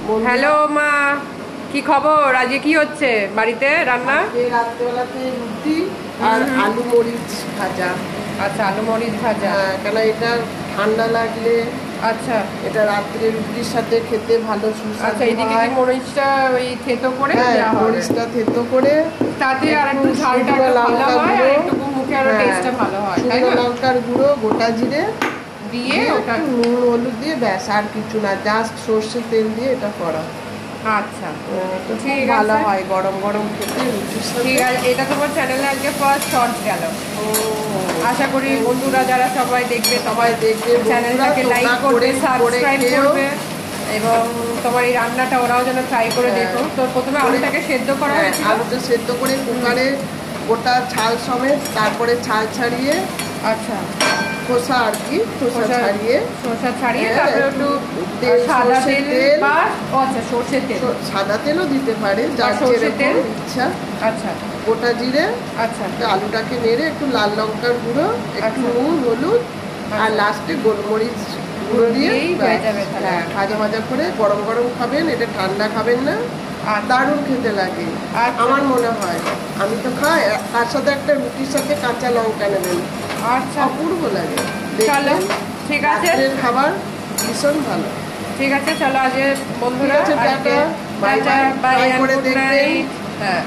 Hello মা, কি খবর? আজকে কি হচ্ছে বাড়িতে রান্না? রাত্রেবেলাতে রুটি আর আলু মরিচ ভাজা। আচ্ছা, আলু মরিচ ভাজা। কেন এটা ঠান্ডা লাগলে আচ্ছা, এটা রাত্রে রুটির সাথে খেতে ভালো সুস্বাদু। আচ্ছা, এদিকে কি মরিচটা ওই থেতো করে দেওয়া হবে? মরিচটা থেতো করে তাতে আর একটু ঝালটা একটু ভালো হয় আর একটু মুখে আরো টেস্টটা ভালো হয়, তাই শুকনো না? লঙ্কার গুঁড়ো, গোটা জিরে দিয়ে ওটা নুন হলুদ দিয়ে ব্যাস, আর কিছু না, জাস্ট সর্ষের তেল দিয়ে এটা করা। আচ্ছা, তো ঠিক খুব ভালো আছে। হয় গরম গরম খেতে রুটির সাথে। ঠিক আছে, এটা তোমার চ্যানেলে আজকে ফার্স্ট শর্ট গেল। আশা করি বন্ধুরা যারা সবাই দেখবে সবাই দেখবে, চ্যানেলটাকে লাইক করবে, সাবস্ক্রাইব করবে এবং তোমার এই রান্নাটা ওরাও যেন ট্রাই করে দেখো। তো প্রথমে আলুটাকে সেদ্ধ করা হয়েছিল, আলুটা সেদ্ধ করে কুকারে গোটা ছাল সমেত, তারপরে ছাল ছাড়িয়ে, আচ্ছা, খোসা আর কি, খোসা ছাড়িয়ে তারপরে একটু সাদা তেল বা আচ্ছা সরষের তেল, সাদা তেলও দিতে পারে যার সরষের তেল ইচ্ছা। আচ্ছা, গোটা জিরে, আচ্ছা, আলুটাকে নেড়ে একটু লাল লঙ্কার গুঁড়ো, একটু নুন হলুদ আর লাস্টে গোলমরিচ গুঁড়ো দিয়ে ভাজা ভাজা করে গরম গরম খাবেন। এটা ঠান্ডা খাবেন না, দারুণ খেতে লাগে আমার মনে হয়। আমি তো খাই, তার সাথে একটা রুটির সাথে কাঁচা লঙ্কা নেবেন, আচ্ছা, অপূর্ব লাগে। চলো, ঠিক আছে, খাবার ভীষণ ভালো। ঠিক আছে, চলো আজকে বন্ধুরা টাটা, বাই বাই, করে দেখবেন। হ্যাঁ।